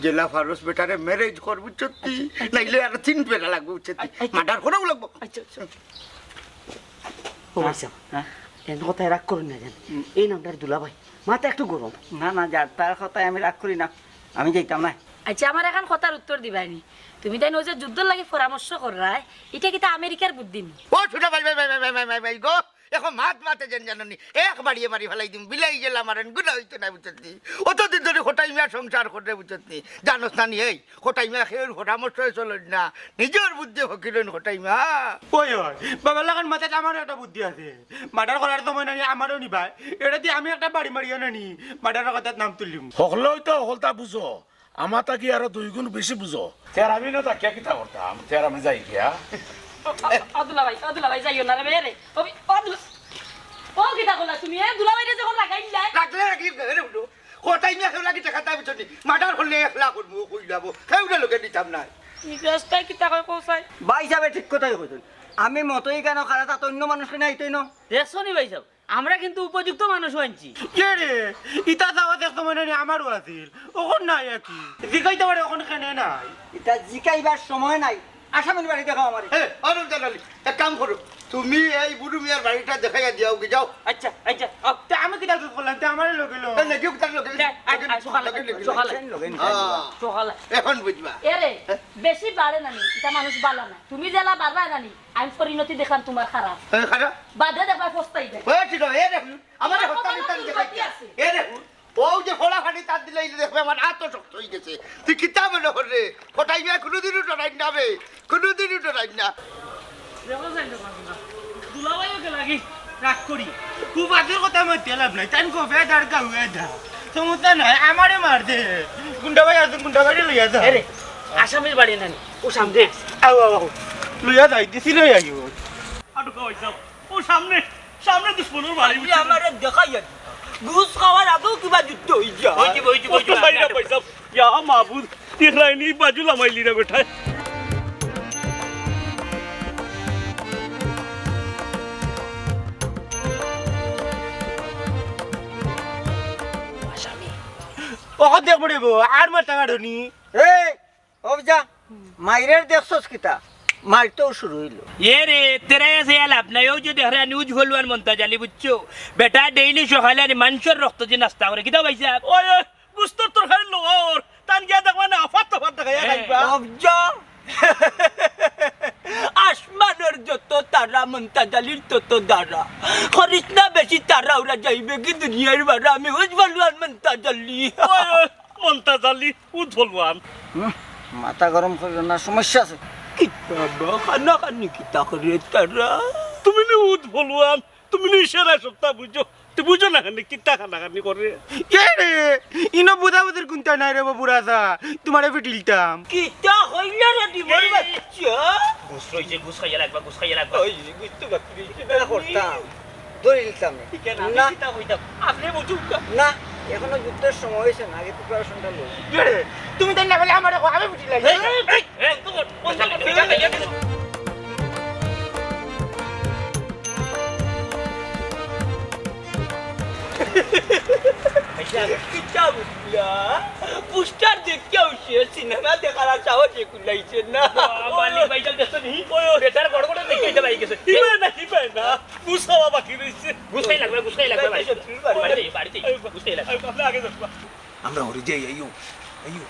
জেলা ফারুস বেটারে ম্যারেজ কর বুঝছি নাইলে আর 3 বেটা লাগবে বুঝছি মাটার করাও লাগবো আচ্ছা আচ্ছা ও ভাইসা এন কথায় রাগ করুন না জান এই নামটার দুলাভাই মাথা একটু গরম না না যার তার কথায় আমি রাগ করি না আমি যাইতাম না আচ্ছা আমার এখন কথার উত্তর দিবাইনি তুমি তাই নজর যুদ্ধ লাগে পরামর্শ করায় এটা কি তা আমেরিকার বুদ্ধি নি ও ছোটা ভাই ভাই ভাই ভাই ভাই ভাই ভাই গো এখন মাতে যেন জানি এক বাড়িয়ে বাড়ি ফেলাই দিম বিলাই গেলাম আর গুলা হইতো না বুঝছি অতদিন ধরে হোটাই মিয়া সংসার করে বুঝছি জানোস না নি এই হোটাই মিয়া খেয়ে পরামর্শ চলেন না নিজের বুদ্ধি হকিলেন হোটাই মিয়া ওই ওই বাবার লাগান মাথায় আমারও একটা বুদ্ধি আছে মার্ডার করার সময় নানি আমারও নিবাই এটা দিয়ে আমি একটা বাড়ি মারিয়া নানি মার্ডারের কথার নাম তুলিম সকলেই তো হলতা বুঝো আমার তাকি আরো 2 গুণ বেশি বুঝো তের আমি না তাকিয়া কিতা করতাম তের আমি যাই গিয়া দুলা ভাই যাইও না রে মেয়ে রে ও কিতা কলা তুমি দুলা ভাই যখন লাগাই দিলাই লাগলে রাখি ঘরে উঠো হোটাই মিয়া খেয়ে লাগি টাকা তাই বুঝছি মার্ডার হলে 1 লাখ করবো কই যাবো খেয়ে লোকে দিতাম না রাস্তায় কিতা কয় কোসাই ভাই সাহেব ঠিক কথাই কইছেন আমি মতই কেন খারাপ তা অন্য মানুষকে নাই তুই ন দেখছো নি ভাই সাহেব আমরা কিন্তু উপযুক্ত মানুষ হইছি কে রে ইটা যাওয়া দেখ সময় নানি আমারও আছিল ওখন নাই কি জিগাইতে পারে ওখন কেনে নাই এটা জিকাইবার সময় নাই আসামির বাড়ি দেখাও আমার এ অরুণ জানালি এক কাম করো তুমি এই বুড়ু মিয়ার বাড়িটা দেখাইয়া দিও কি যাও আচ্ছা আচ্ছা তা আমি কিটা বললাম তা আমারই লোকে লো লেগে তার লোকে সকালে এখন বুঝবা এরে বেশি বাড়ে নানি এটা মানুষ বালা না তুমি জেলা বাড়বা নানি আমি পরিণতি দেখলাম তোমার খারাপ খারাপ বাদে দেখবা পস্তাই দেয় ওই ঠিক এ দেখুন আমার হস্তান্তর দেখাই এ দেখুন ও যে ফোলা ফাটি তার দিলে দেখবে আমার আত্ম শক্ত হয়ে গেছে তুই কিতা মনে করে কোটাই গিয়ে কোনোদিনও টরাই যাবে কোনোদিনও টরাই না দুলা ভাইকে লাগি রাগ করি খুব আগের কথা মই তেলাব নাই তাই কবে দাঁড় গাউয়ে দা সমস্যা নাই আমারে মার দে গুন্ডা ভাই আছে গুন্ডা গাড়ি লইয়া যা এরে আসামির বাড়ি নানি ও সামনে আও আও লইয়া যাই দিছি লই আইও আটু কই যাও ও সামনে সামনে দুশ্মনের বাড়ি আমারে দেখাইয়া ঘুষ খাওয়ার আগেও কিবা যুদ্ধ হই যা বইজি বাইরে পয়সা ইয়া মাবুদ দেখলাইনি বাজু লামাইলি না বেটা ওকে দেখ পড়িব আর মার টাকা ধনি এই অবজা মাইরের দেখছস কিতা মারতেও শুরু হইল এ রে তেরা এসে লাভ নাই ও যদি হরে নিউজ হলওয়ান মনতা জানি বুঝছো বেটা ডেইলি সকালে আর মানুষের রক্ত যে নাস্তা করে কিতা ভাইসা ওই গুস্তর তোর খাই লোর তান গিয়া দেখবা না ফাত দেখাইয়া যাইবা অবজা আসমানের যত তারা মন্তাজালির তত দ্বারা করিস না বেশি তারা ওরা যাইবে কি দুনিয়ার বারা আমি উজ্জ্বলওয়ান মন্তাজালি মন্তা জালি উজ্জ্বলওয়ান মাথা গরম করিও না সমস্যা আছে কিতাবা খানা খানি কিতা করে তারা তুমি নি উজ্জ্বলওয়ান তুমি নি ইশারা সপ্তাহ বুঝো তুই বুঝো না কেন কিতা খানা খানি করে কে রে ইনো বুঝাবুঝির গুনতা নাই রে বুড়াসা তোমারে ফিটিলতাম কিতা হইলা রে দিবর বাচ্চা ঘুষ রইছে ঘুষ খাইয়া লাগবা ওই গুত্তু বাকরি কিতা করতাম ধরিলতাম না কিতা হইতাম আপনি বুঝুক না এখনো যুদ্ধের সময় হয়েছে না আগে প্রিপারেশনটা লো কে রে তুমি তাই না বলে আমারে আমি ফিটিলাই কিতা বুঝলা পোস্টার দেখে উঠছে সিনেমা দেখার আশা হচ্ছে কুলাইছে না মালিক ভাইজাল দেখছো নি ওই বেটার বড় বড় দেখে এটা লাগি গেছে হিবে না বুঝাওয়া বাকি রইছে ঘুষ খাই লাগবে ভাই বাড়িতে ঘুষ খাই লাগবে আপনি আগে যাবা আমরা হরি যাই আইও আইও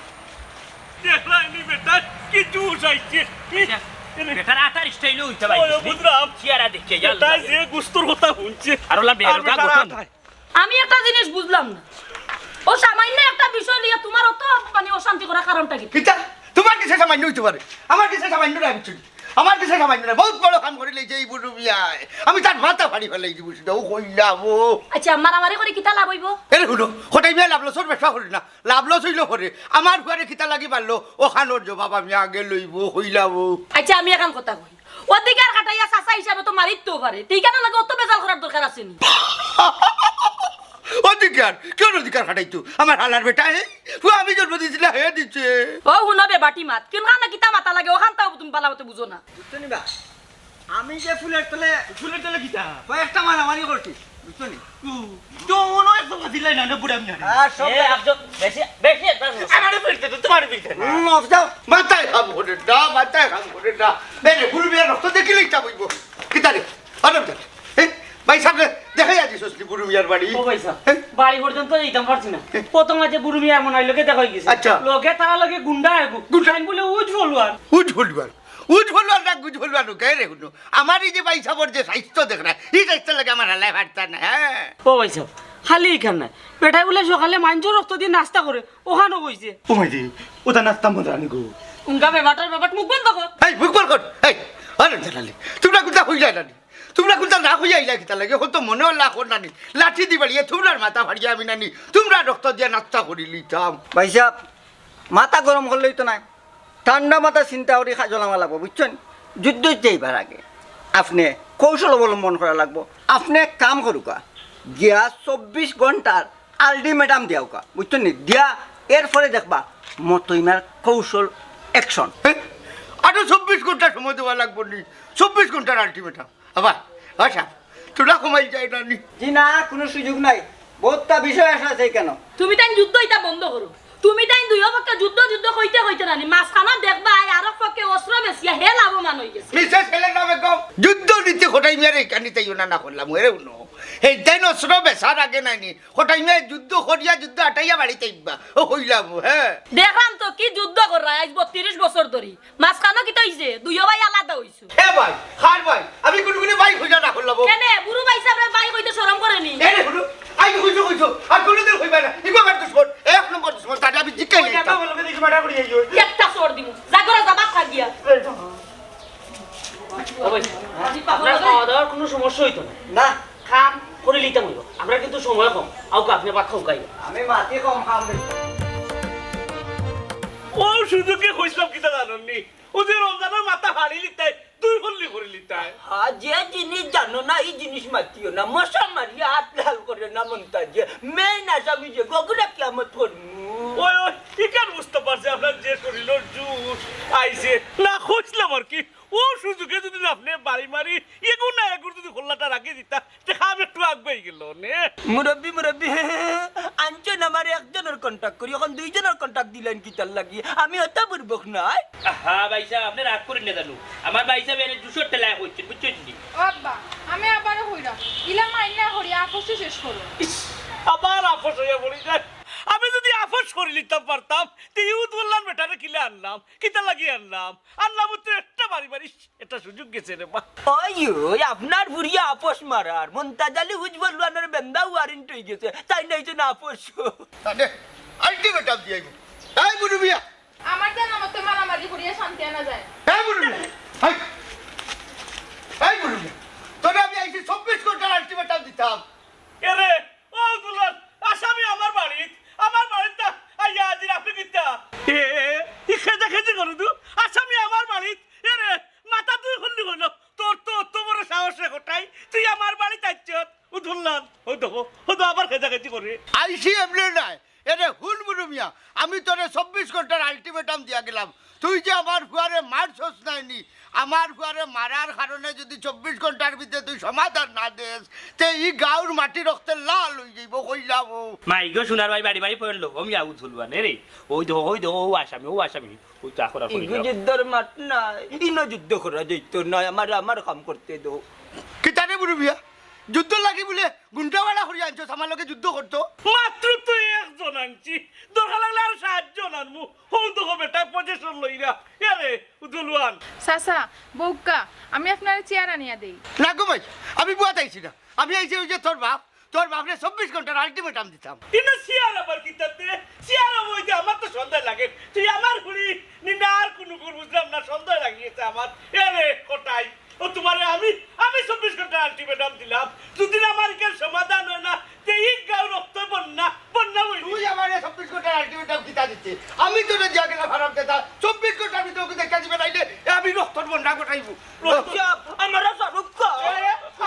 দেখলাইনি বেটা কি জুস আইছে বেটার আটার স্টাইল হইতে ভাই ওই বুঝলাম চেহারা দেখে যাল তাই যে গুস্তর কথা শুনছে আর ওলা বেরোগা গঠন আমি একটা জিনিস বুঝলাম না ও সামান্য একটা বিষয় নিয়ে তোমার অত মানে অশান্তি করার কারণটা কি কিতা তোমার কিসে সামান্য হইতে পারে আমার কিসে সামান্য না বুঝছি আমার কিসে সামান্য না বহুত বড় কাম করে লইছে এই বুড়ু মিয়ায় আমি তার মাথা ফাড়ি ফেলাই দিব বুঝছি ও কইলাম ও আচ্ছা মারামারি করে কিতা লাভ হইব এরে শুনো হোটাই মিয়া লাভ লসর ব্যবসা করি না লাভ লস হইল করে আমার ঘরে কিতা লাগি পারলো ও খানোর জবাব আমি আগে লইব কইলাম ও আচ্ছা আমি এখন কথা কই ওদিকে আর কাটাইয়া চাচা হিসাবে তো মারিতেও পারে তুই কেন লাগে অত বেজাল করার দরকার আছে নি অধিকার কেন অধিকার খাটাইতো আমার হালার বেটা ও আমি জন্ম দিয়েছিলাম হে দিচ্ছে ও হুনবে বাটি মাত কেন না কিতা মাথা লাগে ওখান তাও তুমি পালা মতো বুঝো না বুঝছো নি বা আমি যে ফুলের তলে কিতা কয়েকটা মারামারি করছি বুঝছো নি তো মনে হয় সব দিলাই না বুড়া মিয়া আর সব এ আফজল বেশি একটা আমারে ফিরতে তো তোমারে ফিরতে না অফজাও মাথায় খাম করে না মাথায় খাম করে না বেরে বুড়ি মেয়ের রক্ত দেখিলে ইচ্ছা বইব কিতা রে আনন্দ ভাই সামনে দেখাই আছি সস্তি বুড়ি মিয়ার বাড়ি ও পয়সা বাড়ি পর্যন্ত যাইতাম পারছি না প্রথম আছে বুড়ি মিয়া মনে হয় লোকে দেখা গেছে আচ্ছা। লোকে তারা লোকে গুন্ডা গুন্ডাইন বলে উজ বলবার উজ বলবার উঠ বলবান না গুজ বলবান কে রে শুনো আমার এই যে বাইসাবর যে স্বাস্থ্য দেখ না এই স্বাস্থ্য লাগে আমার হালাই ফাটতা না হ্যাঁ ও ভাই সাহেব খালি এখান নাই বেটাই বলে সকালে মাঞ্জুর রক্ত দিয়ে নাস্তা করে ওখানেও কইছে ও মাইদি ওটা নাস্তা মজা আনি গো উনকা ব্যাপারটার মুখ বন্ধ কর এই মুখ বল কর এই আরে জানালি তোমরা কোথা হই যায় না তোমরা কোথা না হই যাইলা কিতা লাগে হতো মনে হল না কোন নানি লাঠি দিবাড়িয়ে তোমরার মাথা ফাড়িয়ে আমি নানি তোমরা রক্ত দিয়ে নাস্তা করি লিতাম ভাই সাহেব মাথা গরম করলেই তো নাই ঠান্ডা মাথা চিন্তা করে খাজলামা লাগবো বুঝছেন যুদ্ধ যাইবার আগে আপনি কৌশল অবলম্বন করা লাগবো আপনি এক কাম করুকা গিয়া 24 ঘন্টার আলটিমেটাম দিয়াওকা বুঝছেন নি দিয়া এরপরে দেখবা মতইমার কৌশল অ্যাকশন আরো 24 ঘন্টা সময় দেওয়া লাগবো নি 24 ঘন্টার আলটিমেটাম আবার আচ্ছা তোরা কমাই যায় না নি জি না কোনো সুযোগ নাই বহুতটা বিষয় আছে কেন তুমি তাই যুদ্ধ এটা বন্ধ করো তুমি তাই দুই পক্ষে যুদ্ধ কইতে কইতে নানি মাঝখানা দেখবা আর পক্ষে অস্ত্র বেশিয়া হে লাভবান হয়ে গেছে মিসেস ছেলের নামে কম যুদ্ধ নীতি হঠাই মেরে এখানে তাই না করলাম এরে উনো এই তাই অস্ত্র বেসার আগে নাইনি হঠাই মেয়ে যুদ্ধ করিয়া যুদ্ধ আটাইয়া বাড়িতে ইবা ও হইলাম হ্যাঁ দেখলাম তো কি যুদ্ধ করা আজ 32 বছর ধরে মাঝখানা কি হইছে দুই ভাই আলাদা হইছো এ ভাই খার ভাই আমি কোনো ভাই খুঁজা না করলাম কেন বুড়ো ভাই সাহেব ভাই কইতে শরম করেনি এরে হুলু আই কইছো আর কোনদিন হইবা না ইগো কাট দুশ্মন এক নম্বর দুশ্মন তাটা আমি জিকাই ওই টাকা বলবে দেখি মাটা করি যাইও একটা সর দিমু জাগরা যাবা খাগিয়া ও ভাই আপনার খাওয়া দাওয়ার কোনো সমস্যা হইতো না না খাম করে লিতাম হইব আমরা কিন্তু সময় কম আউকা আপনি ভাত খাও খাই আমি মাটি কম খাম ও সুযোগে কইছিলাম কিতা জাননি ও যে রমজানের মাথা ফাড়ি লিতাই তুই করলি করে লিতাই হ্যাঁ যে জিনিস জানো না এই জিনিস মাতিও না মশা মারিয়া হাত লাল করে না মন্তাজে মেয়ে না স্বামী যে গগুলা কিয়ামত করমু ওই ওই ইকান বুঝতে পারছে আপনার যে শরীরের জুস আইছে না খুঁজলাম আর কি ও সুযোগে যদি আপনি বাড়ি মারি এগুন না এগুন যদি খোল্লাটা রাখি দিতা দেখা আমি একটু আগবাই গেল নে মুরব্বী আনছেন আমার একজনের কন্ট্যাক্ট করি এখন দুইজনের কন্ট্যাক্ট দিলেন কি তার লাগি আমি অত বুর্বক নাই হ্যাঁ ভাই সাহেব আপনি রাগ করেন না জানো আমার ভাই সাহেব এনে 200 টাকা হচ্ছে বুঝছেন নি ও আব্বা আমি আবারও হইরা ইলা মাইনা হরিয়া আকস্তে শেষ করো আবার আপস হয়ে বলি যায় আমি যদি আপস করে নিতাম পারতাম তো ইউথ বললাম বেটারে কিলে আনলাম কিতা লাগিয়ে আনলাম তো একটা বাড়ি বাড়ি একটা সুযোগ গেছে রে বা ওই আপনার বুড়িয়া আপোষ মারার মন্তাজালি হুজবল আনার বেন্দা ওয়ারেন্ট হয়ে গেছে তাই নাই তো না আপোষ তাহলে আলটিমেটাম দিয়ে এই বুড়ি মিয়া আমার জানা মতে মারামারি হরিয়া শান্তি আনা যায় এই বুড়ি মিয়া এই বুড়ি মিয়া তোরা আমি আইছি 24 ঘন্টার আলটিমেটাম দিতাম এরে ও দুলাল আসামি আমার বাড়িতে আইয়া আজি আপনি কিতা এ খেজা খেজি করু দু আসামি আমার বাড়িতে এরে মাথা তুই খুললি হল তোর তো অত বড় সাহস রে কোটাই তুই আমার বাড়িতে আইছত ও দুলাল ও দেখো আবার খেজা খেজি করে আইসি এমনি নাই এরে হুল বুড়ি মিয়া আমি তোরে 24 ঘন্টার আলটিমেটাম দিয়া গেলাম তুই যে আমার ফুয়ারে মারছস নাইনি আমার ফুয়ারে মারার কারণে যদি 24 ঘন্টার ভিতরে তুই সমাধান না দেস তে ই গাঁর মাটি রক্তে লাল হয়ে যাইব কইলাম মাইগো সোনার ভাই বাড়ি বাড়ি পড়লো আমি আউ ধুলবা নে রে ওই দেখো ও আসামি ওই চা করা করি যুদ্ধর মাঠ নাই ইনো যুদ্ধ করা যাইত নয় আমার কাম করতে দো কিতারে বুড়ি মিয়া যুদ্ধ লাগি বলে গুন্ডাওয়ালা হরি আনছস আমার লগে যুদ্ধ করতো মাত্র তুই একজন আনছি দরকার লাগলে আর 7 জন আনমু হল তো বেটা পজিশন লইরা আরে উদুলওয়ান সাসা বউকা আমি আপনার চেয়ার আনিয়া দেই না গো ভাই আমি বুয়াত আইছি না আমি আইছি ওই যে তোর বাপরে 24 ঘন্টার আলটিমেটাম দিতাম ইনা সিয়ার আবার কিতাতে সিয়ার ওই যে আমার তো সন্দেহ লাগে তুই আমার হুড়ি নিনা আর কোনো বুঝলাম না সন্দেহ লাগিয়েছে আমার আরে কোটাই ও তোমারে আমি 24 ঘন্টা আলটিমেটাম দিলাম যদি আমার কেন সমাধান হয় না তে এই গাঁও রক্ত বন্যা হইল তুই আমারে 24 ঘন্টার আলটিমেটাম কিতা দিতে আমি তোরে দিয়া গেলাম হারাম দেতা 24 ঘন্টার ভিতরে ওকে দেখা দিবে নাইলে আমি রক্তর বন্যা গোটাইবো আমার সারুক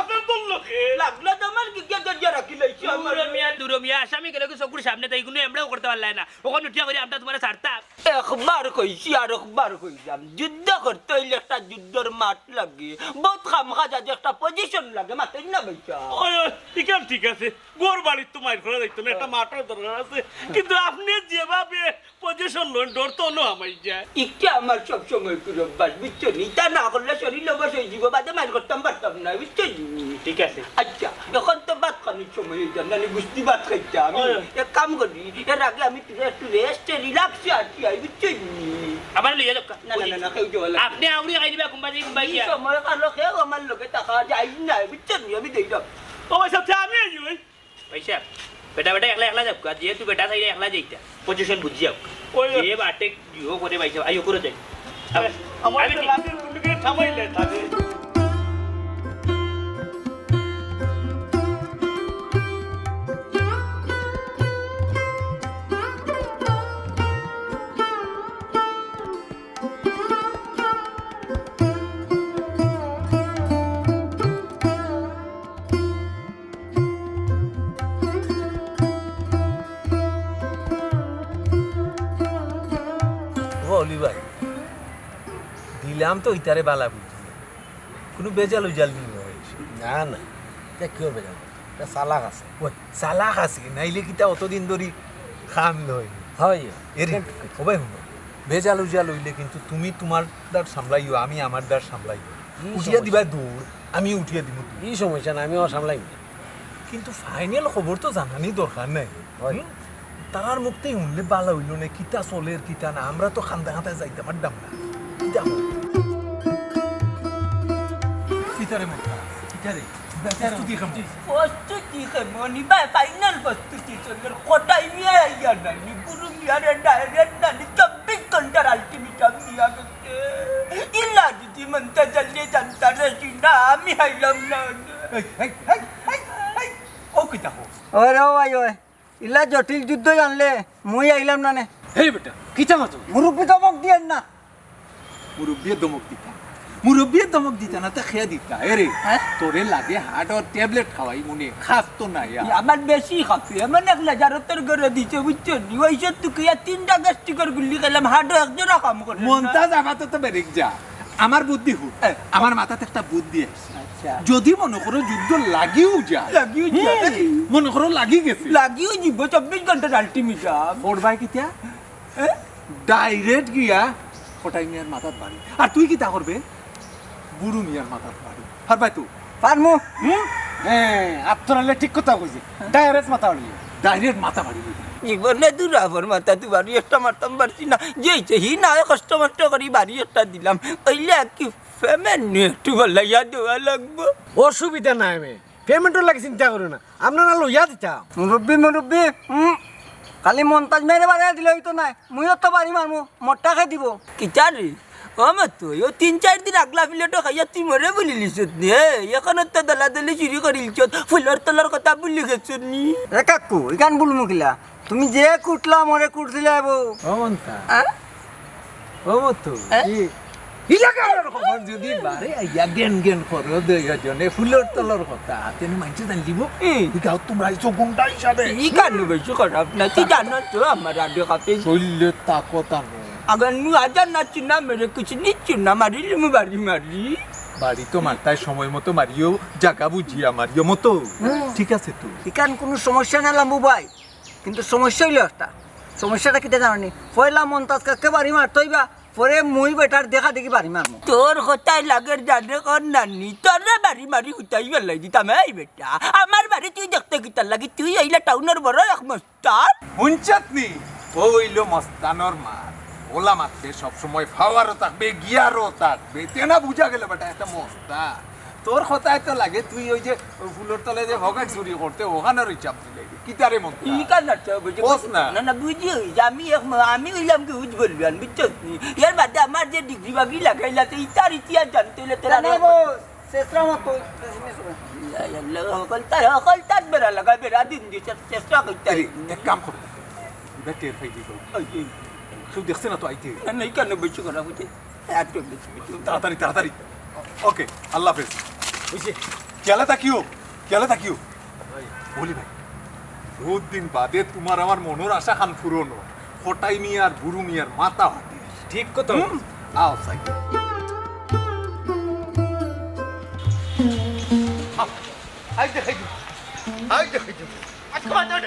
আপনার তোর লোকে লাগলো তো আমার কি গিয়া রাখি লাইছি আমার দুরমিয়া আসামি গেলে চকুর সামনে তাই কোনো এমরাও করতে পারলাই না ওখানে উঠিয়া করে আমরা তোমার ছাড়তাম একবার কইছি আর একবার কইলাম যুদ্ধ করতে হইলে একটা যুদ্ধর মাঠ লাগে বহুত খাম খাজা একটা পজিশন লাগে মাথায় না বেচা ঠিক আছে গোর বাড়ির তো মাইর করা যাইতো না একটা মাঠের দরকার আছে কিন্তু আপনি যেভাবে পজিশন লোন ডর তো নো আমাই যায় ইটা আমার সব সময় করে অভ্যাস বুঝছো নি তা না করলে শরীর অবশ হয়ে যাব বাদে মার করতাম পারতাম না বুঝছো ঠিক আছে আচ্ছা এখন তো ভাত খানির সময় হয়ে যান নানি বুঝতে ভাত খাইতে আমি এক কাম করি এর আগে আমি তোকে একটু রেস্টে রিল্যাক্সে আছি আই বুঝছেন আমার লইয়া যাও না না না কেউ যাওয়া লাগবে আপনি আউরি খাই দিবা কুম্বাজি কুম্বাজি এই সময় কালো খেয়ে আমার লোকে টাকা যাই না বুঝছেন আমি দেই দাও ও ভাই সব আমি আইই পয়সা বেটা বেটা একলা একলা যাও যেহেতু বেটা থাইলে একলা যাইতা পজিশন বুঝি যাও ওই যে বাটে জিও করে পাইছে আইও করে যাই আমার লাঠের গুলিকে থামাইলে থাকে অলি ভাই দিলাম তো ইতারে বালা বুঝি কোনো বেজাল উজাল দিন হয়েছে না না তা কিয় বেজাল তা চালাক আছে ওই চালাক আছে নাইলে কিতা অতদিন ধরি খাম লই হয় এরে সবাই শুনো বেজাল উজাল হইলে কিন্তু তুমি তোমার দার সামলাইও আমি আমার দার সামলাইও উঠিয়া দিবা দূর আমি উঠিয়া দিব তুমি এই সমস্যা না আমিও সামলাইম কিন্তু ফাইনাল খবর তো জানানি দরকার নাই হয়। তার মুখতেই শুনলে বালা হইল না কিতা চলের কিতা না আমরা তো খান্দা খান্দা যাইতাম আর দাম না কিতা হোক কিতারে মুখা কিতারে প্রস্তুতি খাম প্রস্তুতি মনি ভাই ফাইনাল প্রস্তুতি চলে কোটাই মিয়া আইয়া নানি গুরু মিয়ার ডাইরেক্ট নানি 24 ঘন্টার আলটিমেটাম দিয়া গেছে ইল্লা যদি মনটা জলদি জানতা রসিনা আমি আইলাম না ও কিতা হোক ওরে ভাই ওই ইল্লা জটিল যুদ্ধ জানলে মুই আইলাম না নে হেই বেটা কিতা মাতো মুরব্বি দমক দিয়েন না মুরব্বিয়ে দমক দিতা না তা খেয়া দিতা এরে তোরে লাগে হার্ট আর ট্যাবলেট খাওয়াই মনে খাস তো নাই আমার বেশি খাচ্ছে এমন এক লাজারতের করে দিচ্ছে বুঝছো নি ওই সব তুকিয়া 3টা গ্যাস্ট্রিকের গুলি খেলাম হার্টও একজনা কাম করে মনটা যাবাতে তো বেরিক যা আমার বুদ্ধি হুক আমার মাথাতে একটা বুদ্ধি আছে আচ্ছা যদি মনে করো যুদ্ধ লাগিও যায় লাগিও যায়। মনে করো লাগি গেছে লাগিও যাব 24 ঘন্টার আলটিমেটাম পড়বাই কিতা ডাইরেক্ট গিয়া ফটাই মিয়ার মাথার বাড়ি আর তুই কি তা করবে বুড়ু মিয়ার মাথার বাড়ি আর ভাই তুই পারমু হ্যাঁ আত্মরালে ঠিক কথা কইছে ডাইরেক্ট মাথা উড়িয়ে ডাইরেক্ট মাথা বাড়ি জীবনে দুরাবর মাথা তু বাড়ি একটা মারতাম পারছি না যেইছে হি না কষ্ট মষ্ট করি বাড়ি একটা দিলাম ওইলে কি পেমেন্ট নিয়ে একটু বলাইয়া দেওয়া লাগবো অসুবিধা নাই আমি পেমেন্টের লাগে চিন্তা করো না আপনারা লইয়া দিতাম মুরব্বী খালি মন্তাজ মেরে বাড়াই দিলে হইতো না মুইও তো বাড়ি মারমু মোটা খাই দিব কিতা রে আমার তো ও 3-4 দিন আগলা ফিলেটো খাইয়া তুই মরে বলি লিছত নি এখন তো দলাদলি চুরি করি লিছত ফুলের তলার কথা বলি গেছ নি এ কাকু ইকান বলমু কিলা তুমি যে কুটলা মরে কুটছিলে বউ ও মন্তা ও মতো ইলাকার খবর যদি বারে আইয়া জ্ঞান করো দুইজনে ফুলের তলার কথা তেনে মানছে জান দিব গাও তোমরা আইছো গুন্ডা হিসাবে ইকান বেশি খারাপ না তুই জানো তো আমার আড্ডা খাতে চললে তা কথা নয় अगर मु आजा ना चुना मेरे कुछ नहीं चुना मारी मु बारी मारी বাড়ি তো মারতাই সময় মতো মারিও জায়গা বুঝিয়া মারিও মতো ঠিক আছে তো ইকান কোনো সমস্যা না লাম্বু ভাই কিন্তু সমস্যা হইলো একটা সমস্যাটা কিটা জানি পয়লা মন্তাজ কাকে বাড়ি মারতইবা পরে মুই বেটার দেখা দেখি বাড়ি মারমু তোর হতাই লাগের জানে কর নানি তোর বাড়ি মারি হুতাই গেলাই দিতাম এই বেটা আমার বাড়ি তুই দেখতে কিতার লাগি তুই আইলা টাউনের বড় এক মস্তান হুঞ্চাতনি ওইলো মস্তানর মার ওলা মারতে সবসময় ফাওয়ারও থাকবে গিয়ারও থাকবে তেনা বুঝা গেল বেটা একটা মস্তা তোর কথায় তো লাগে তুই ওই যে ফুলের তলে যে ভগাট চুরি করতে ওখানের হিসাব দিলে কিতারে মন ইকান না তো বস না না না বুঝি আমি হইলাম কি বুঝ বলবি আমি বুঝছস নি এর বাদে আমার যে ডিগ্রি বাগি লাগাইলা তো ইতার ইতিহাস জানতে হলে তোরা না চেষ্টা মতো হকল তার বেড়া লাগা বেড়া দিন দিছে চেষ্টা করতে এক কাম কর এটা টের পাই দিব কেউ দেখছে না তো আইতে না কেন বেশি করা বুঝে এত বেশি তাড়াতাড়ি ওকে আল্লাহ হাফেজ বুঝছে কেলা তাকিও বলি ভাই বহুত দিন বাদে তোমার আমার মনের আশা খান ফুরনো ফটাই মিয়ার বুড়ু মিয়ার মাথা হাতে ঠিক কথা আও সাই আই দেখাই আজকে বাদ দাও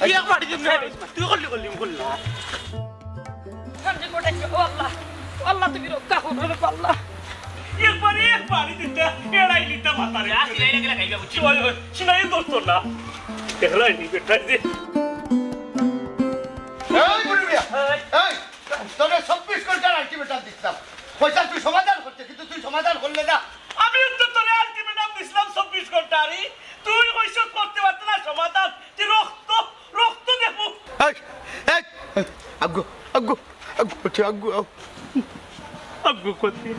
কি এক বাড়ি দিন তুই করলি বললা সামনে কোটাই ও আল্লাহ আল্লাহ তুমি রক্ষা করো রে আল্লাহ একবারে বাড়ি দিতে এড়াই নিতে মাতারে সিলাই লাগলে খাইবা বুঝছি সিনাই দোস্ত না দেখলাই নি বেটা যে এই বুড়িয়া এই তোরে 24 ঘন্টার আলটিমেটাম দিতাম পয়সা তুই সমাধান করতে কিন্তু তুই সমাধান করলে না আমি তো তোরে আলটিমেটাম দিছিলাম 24 ঘন্টারই তুই কইছ করতে পারত না সমাধান তুই রক্ত রক্ত দেখো এই এই আগ্গু আগ্গু আগ্গু আগ্গু আগ্গু করতে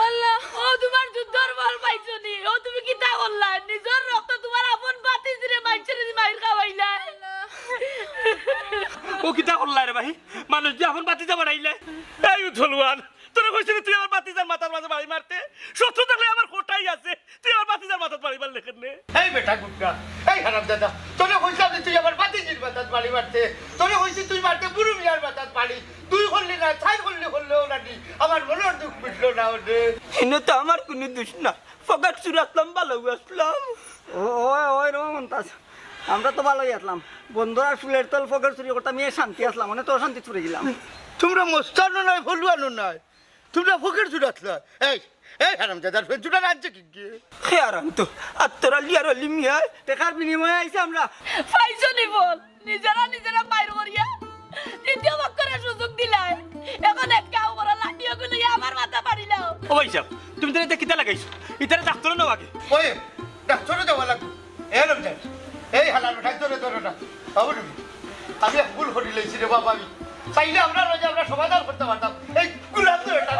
আল্লাহ ও তোমার যুদ্ধর বল পাইছো নি ও তুমি কি তা করলা নিজের রক্ত তোমার আপন বাতি দিরে মাইছরে মাইর খাওয়াইলা ও কিটা করলা রে ভাই মানুষ যে এখন বাতি যা বানাইলে এই উথলওয়ান তোরা কইছিস তুই আমার বাতিজার মাথার মাঝে বাড়ি মারতে শত্রু থাকলে আমার কোটাই আছে তুই আমার বাতিজার মাথার বাড়ি মারলে কেন এই বেটা গুটকা এই হারামজাদা তোরে কইছিলাম যে তুই আমার বাতিজির বাতাত বাড়ি মারতে তোরে কইছি তুই মারতে বুড়ু মিয়ার বাতাত বাড়ি তুই করলি না ছাই করলি করলেও না আমার মনের দুঃখ মিটলো না ওরে এনে তো আমার কোনো দোষ না ফকাট সুরাতলাম ভালো আসলাম ওই রকম আমরা তো ভালোই আসলাম বন্ধুরা ফুলের তল ফকাট চুরি করতাম আমি শান্তি আসলাম মানে তো শান্তি চুরে গেলাম তোমরা মস্তানো নয় ফলুয়ানো নয় তোমরা ফকের চুরাতলা এই এই হারামজাদার ফেঞ্চুটা রাজ্যে কি গিয়ে খেয়ারাম তো আর তোরা লিয়ার অলি মিয়া টেকার বিনিময়ে আইছে আমরা পাইছো নি বল নিজেরা বাইর করিয়া দ্বিতীয় বক্করের সুযোগ দিলাই এখন এক কাউ বড় লাঠিও গুলো আমার মাথা পারিলাও ও ভাই সাহেব তুমি তো এটা কিতা লাগাইছো ইতারে ডাক্তার নাও আগে ওই ডাক্তারে দেওয়া লাগবে এই হারামজাদ এই হালানো ডাক্তারে ধরো না বাবু আমি ভুল করে লইছি রে বাবা আমি চাইলে আমরা সমাধান করতে পারতাম এই গুলাম তো এটা